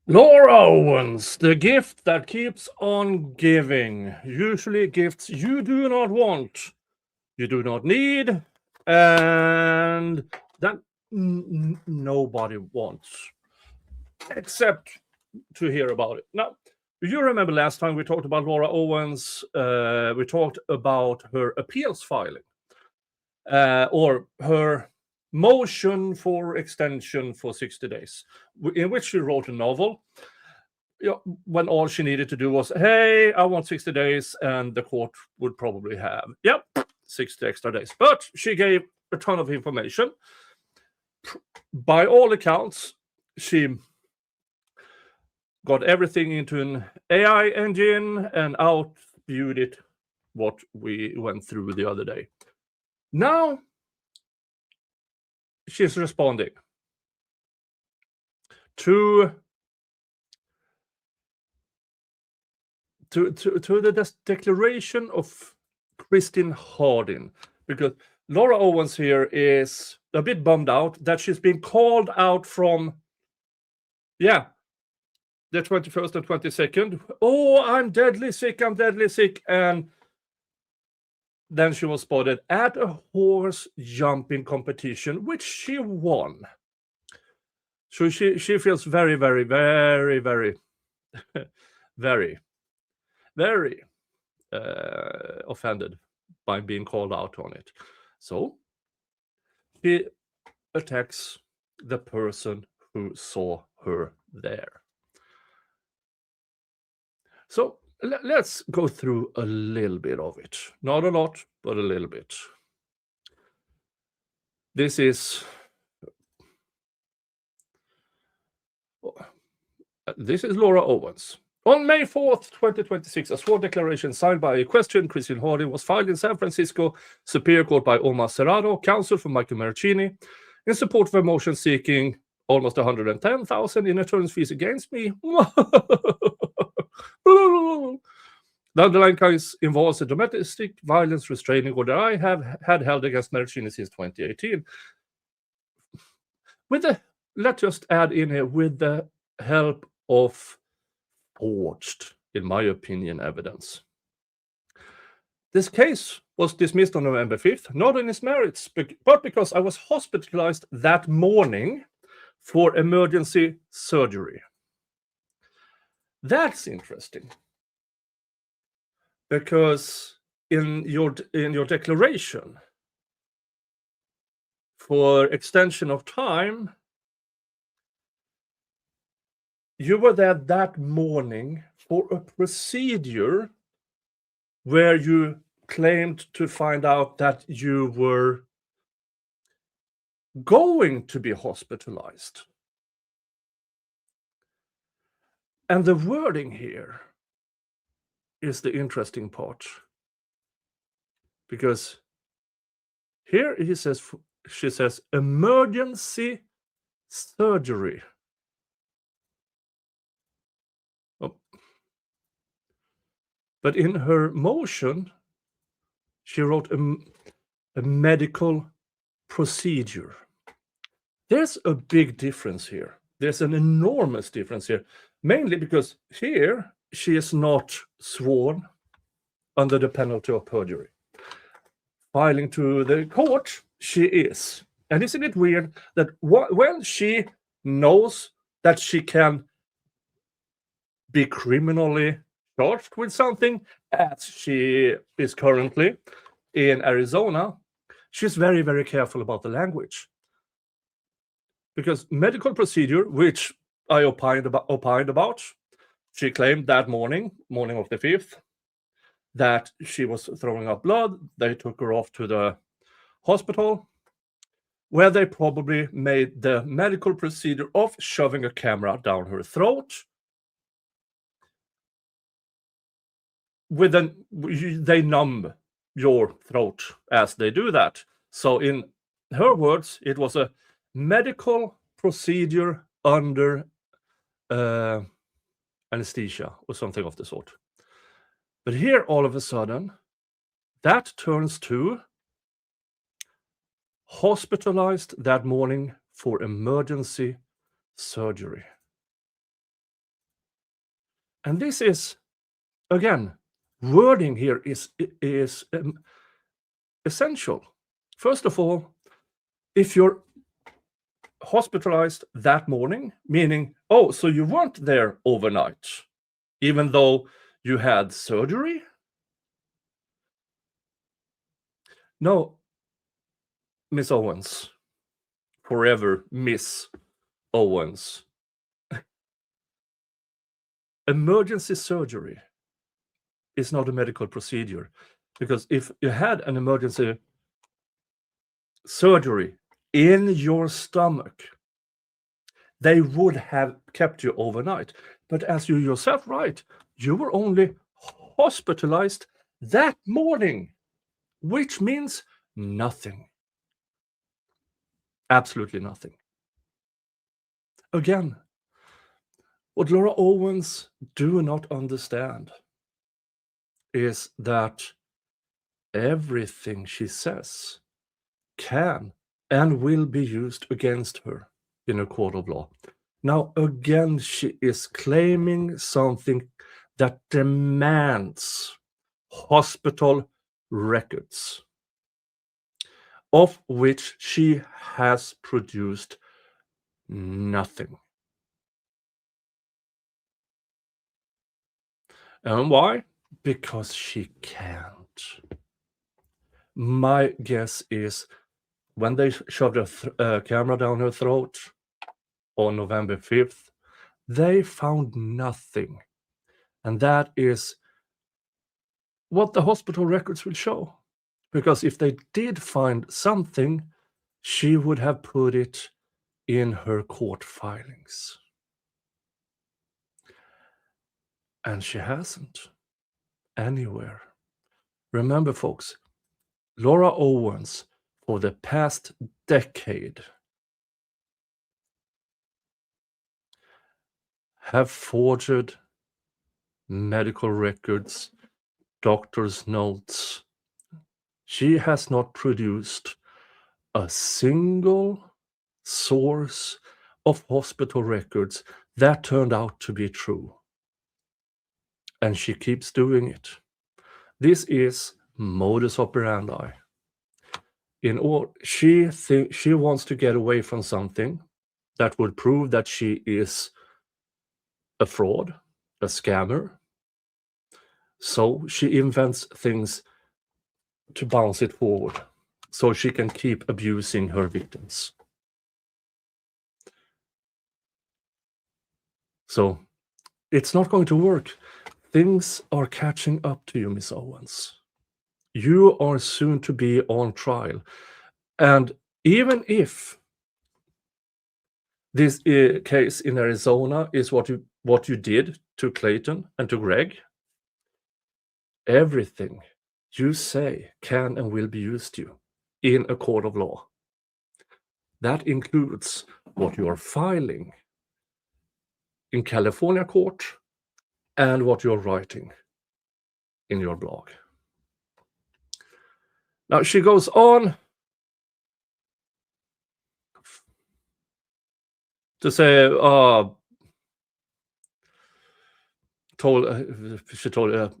Laura Owens, the gift that keeps on giving. Usually gifts you do not want, you do not need, and that nobody wants, except to hear about it. Now, you remember last time we talked about Laura Owens, we talked about her appeals filing, or her motion for extension for 60 days, in which she wrote a novel. When all she needed to do was, hey, I want 60 days, and the court would probably have, yep, 60 extra days. But she gave a ton of information. By all accounts, she got everything into an AI engine and outviewed it, what we went through the other day. Now, she's responding to the declaration of Christine Hardin, because Laura Owens here is a bit bummed out that she's been called out from, the 21st and 22nd. Oh, I'm deadly sick, and then she was spotted at a horse jumping competition, which she won. So she feels very, very, very, very, very, very offended by being called out on it. So she attacks the person who saw her there. So let's go through a little bit of it. Not a lot, but a little bit. This is Laura Owens. On May 4th, 2026, a sworn declaration signed by equestrian Christine Hardin was filed in San Francisco Superior Court by Omar, counsel for Michael Maricini, in support of a motion seeking almost $110,000 in attorney's fees against me. The underlying case involves a domestic violence restraining order I have had held against Maricini since 2018. Let's just add in here, with the help of forged, in my opinion, evidence. This case was dismissed on November 5th, not on its merits, but because I was hospitalized that morning for emergency surgery. That's interesting, because in your declaration for extension of time, you were there that morning for a procedure where you claimed to find out that you were going to be hospitalized. And the wording here is the interesting part, because here she says emergency surgery. But in her motion, she wrote a medical procedure. There's a big difference here. There's an enormous difference here, mainly because here she is not sworn under the penalty of perjury. Filing to the court, she is. And isn't it weird that when she knows that she can be criminally charged with something, as she is currently in Arizona, she's very, very careful about the language. Because medical procedure, which I opined about, she claimed that morning of the 5th, that she was throwing up blood. They took her off to the hospital, where they probably made the medical procedure of shoving a camera down her throat. They numb your throat as they do that. So in her words, it was a medical procedure under anesthesia or something of the sort. But here, all of a sudden, that turns to hospitalized that morning for emergency surgery. And this is, again, wording here is essential. First of all, if you're hospitalized that morning, meaning, oh, so you weren't there overnight, even though you had surgery? No, Miss Owens, forever Miss Owens. Emergency surgery is not a medical procedure, because if you had an emergency surgery in your stomach, they would have kept you overnight. But as you yourself write, you were only hospitalized that morning, which means nothing. Absolutely nothing. Again, what Laura Owens do not understand is that everything she says can and will be used against her in a court of law. Now, again, she is claiming something that demands hospital records, of which she has produced nothing. And why? Because she can't. My guess is when they shoved a camera down her throat on November 5th, they found nothing. And that is what the hospital records will show. Because if they did find something, she would have put it in her court filings. And she hasn't anywhere. Remember, folks, Laura Owens, for the past decade, have forged medical records, doctor's notes. She has not produced a single source of hospital records that turned out to be true. And she keeps doing it. This is modus operandi. She wants to get away from something that would prove that she is a fraud, a scammer. So she invents things to bounce it forward, so she can keep abusing her victims. So it's not going to work. Things are catching up to you, Miss Owens. You are soon to be on trial. And even if this case in Arizona is what you did to Clayton and to Greg, everything you say can and will be used you in a court of law. That includes what you are filing in California court and what you're writing in your blog. Now she goes on to say, she told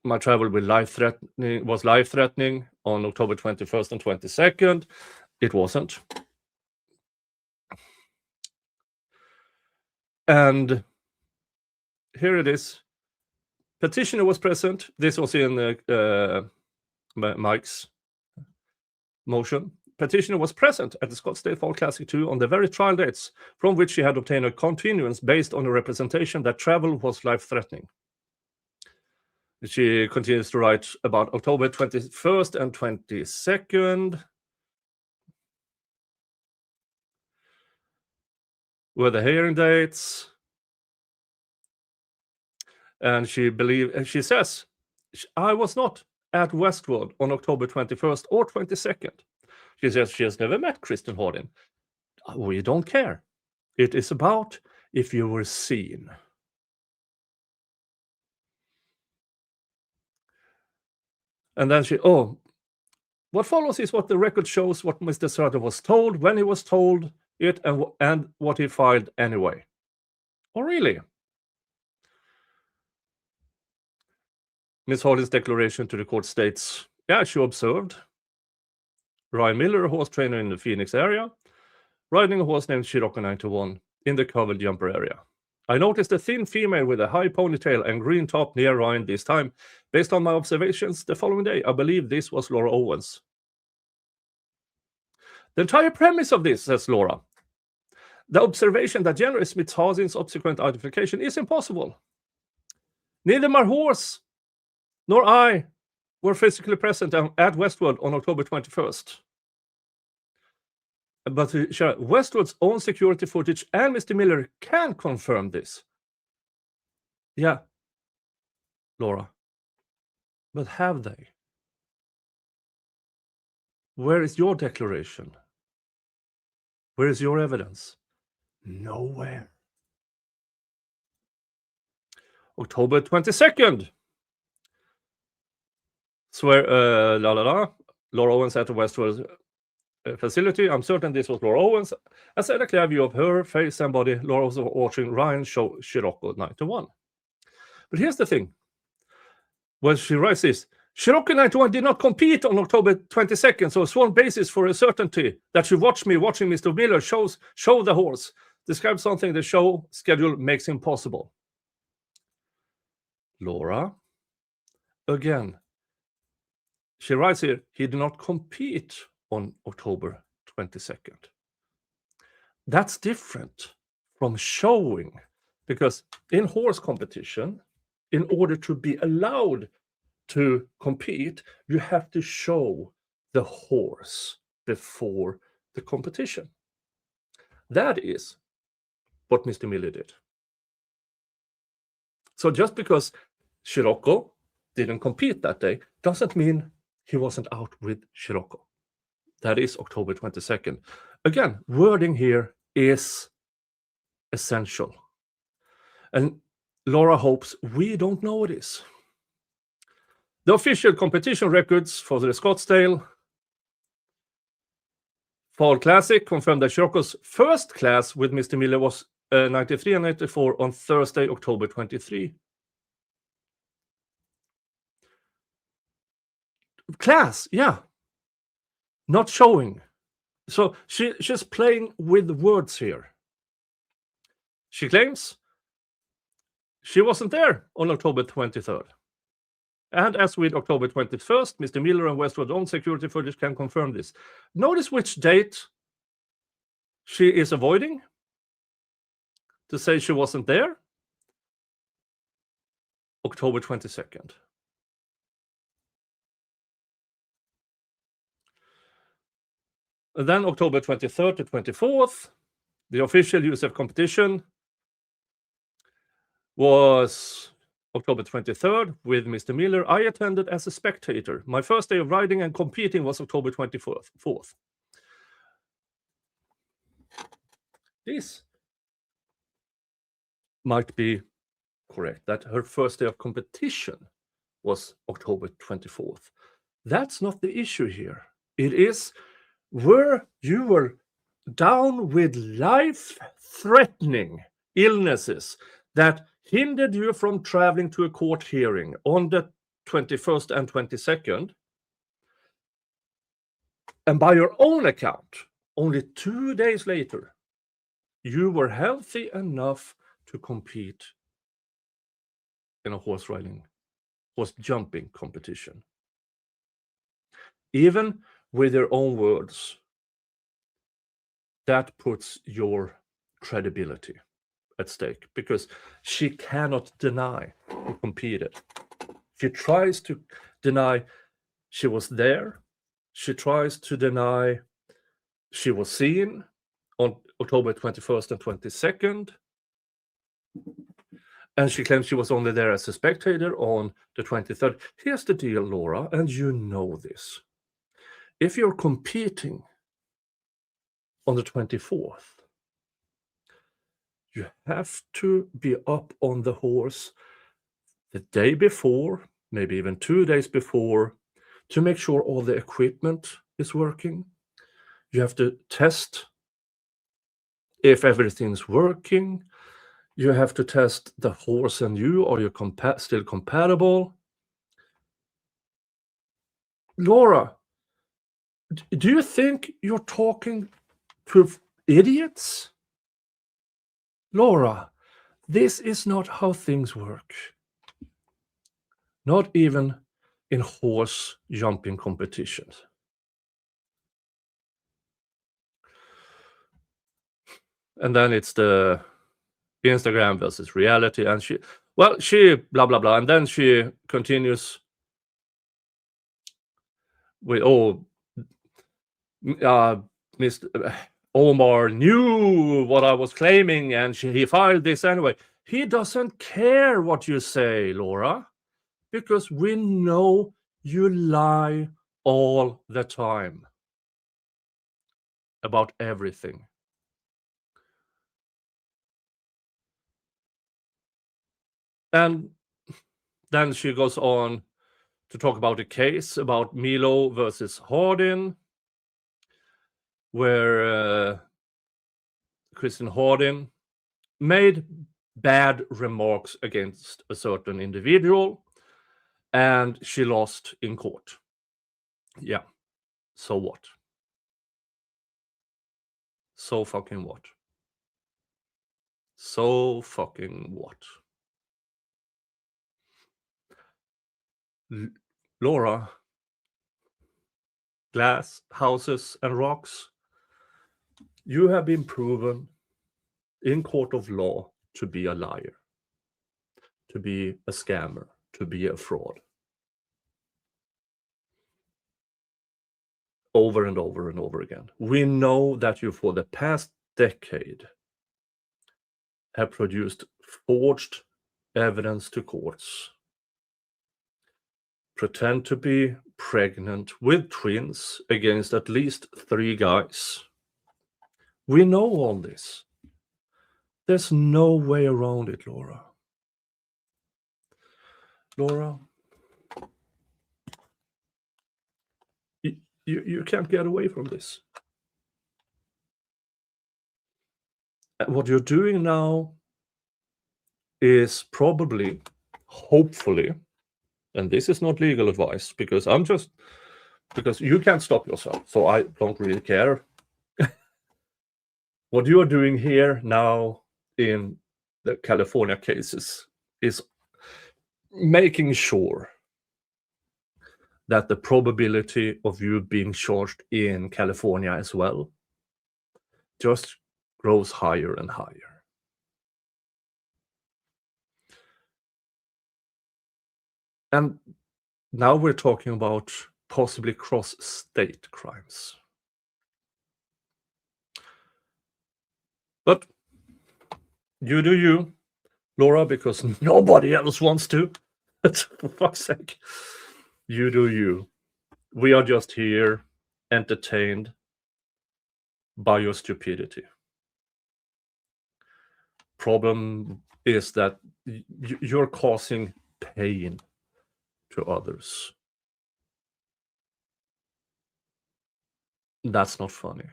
my travel was life-threatening on October 21st and 22nd. It wasn't. And here it is. Petitioner was present. This was in Mike's motion. Petitioner was present at the Scottsdale Fall Classic 2 on the very trial dates from which she had obtained a continuance based on a representation that travel was life-threatening. She continues to write about October 21st and 22nd, were the hearing dates. And she says, I was not at Westwood on October 21st or 22nd. She says she has never met Kristen Hardin. We don't care. It is about if you were seen. And then what follows is what the record shows what Mr. Sutter was told, when he was told it, and what he filed anyway. Oh, really? Miss Harley's declaration to the court states, yeah, she observed Ryan Miller, a horse trainer in the Phoenix area, riding a horse named Scirocco 91 in the covered jumper area. I noticed a thin female with a high ponytail and green top near Ryan this time. Based on my observations the following day, I believe this was Laura Owens. The entire premise of this, says Laura, the observation that generates Smith-Hazin's subsequent identification is impossible. Neither my horse nor I were physically present at Westwood on October 21st. But Westwood's own security footage and Mr. Miller can confirm this. Yeah, Laura. But have they? Where is your declaration? Where is your evidence? Nowhere. October 22nd. Swear, Laura Owens at the Westwood facility. I'm certain this was Laura Owens. I said a clear view of her face and body. Laura was watching Ryan show Scirocco 91. But here's the thing. When she writes this, Scirocco 91 did not compete on October 22nd, so a sworn basis for a certainty that she watched me watching Mr. Miller show the horse. Describe something the show schedule makes impossible. Laura, again, she writes here, he did not compete on October 22nd. That's different from showing, because in horse competition, in order to be allowed to compete, you have to show the horse before the competition. That is what Mr. Miller did. So just because Scirocco didn't compete that day doesn't mean he wasn't out with Scirocco. That is October 22nd. Again, wording here is essential. And Laura hopes we don't know this. The official competition records for the Scottsdale Fall Classic confirmed that Scirocco's first class with Mr. Miller was 93 and 94 on Thursday, October 23. Class, yeah. Not showing. So she's playing with words here. She claims she wasn't there on October 23rd. And as with October 21st, Mr. Miller and Westwood's own security footage can confirm this. Notice which date she is avoiding to say she wasn't there. October 22nd. And then October 23rd to 24th, the official USF competition was October 23rd with Mr. Miller. I attended as a spectator. My first day of riding and competing was October 24th. This might be correct, that her first day of competition was October 24th. That's not the issue here. It is where you were down with life-threatening illnesses that hindered you from traveling to a court hearing on the 21st and 22nd. And by your own account, only 2 days later, you were healthy enough to compete in a horse jumping competition. Even with your own words, that puts your credibility at stake, because she cannot deny who competed. She tries to deny she was there. She tries to deny she was seen on October 21st and 22nd. And she claims she was only there as a spectator on the 23rd. Here's the deal, Laura, and you know this. If you're competing on the 24th, you have to be up on the horse the day before, maybe even 2 days before, to make sure all the equipment is working. You have to test if everything's working. You have to test the horse and you, are you still compatible? Laura, do you think you're talking to idiots? Laura, this is not how things work. Not even in horse jumping competitions. And then it's the Instagram versus reality, and she blah blah blah, and then she continues with, Mr. Omar knew what I was claiming, and he filed this anyway. He doesn't care what you say, Laura, because we know you lie all the time about everything. And then she goes on to talk about a case about Milo versus Hardin, where Kristen Hardin made bad remarks against a certain individual, and she lost in court. Yeah. So what? So fucking what? So fucking what? Laura, glass, houses, and rocks, you have been proven in court of law to be a liar, to be a scammer, to be a fraud. Over and over and over again. We know that you, for the past decade, have produced forged evidence to courts, pretend to be pregnant with twins against at least 3 guys. We know all this. There's no way around it, Laura. Laura, you can't get away from this. What you're doing now is probably, hopefully, and this is not legal advice, because you can't stop yourself, so I don't really care. What you are doing here now in the California cases is making sure that the probability of you being charged in California as well just grows higher and higher. And now we're talking about possibly cross-state crimes. But you do you, Laura, because nobody else wants to. For fuck's sake. You do you. We are just here, entertained by your stupidity. Problem is that you're causing pain to others. That's not funny.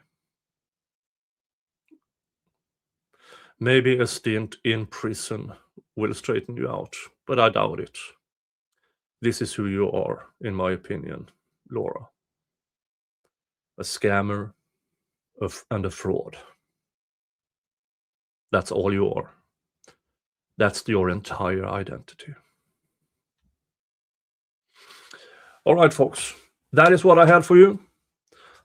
Maybe a stint in prison will straighten you out, but I doubt it. This is who you are, in my opinion, Laura. A scammer and a fraud. That's all you are. That's your entire identity. All right, folks. That is what I had for you.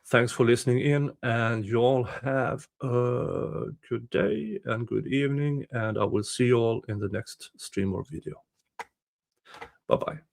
Thanks for listening in, and you all have a good day and good evening, and I will see you all in the next stream or video. Bye-bye.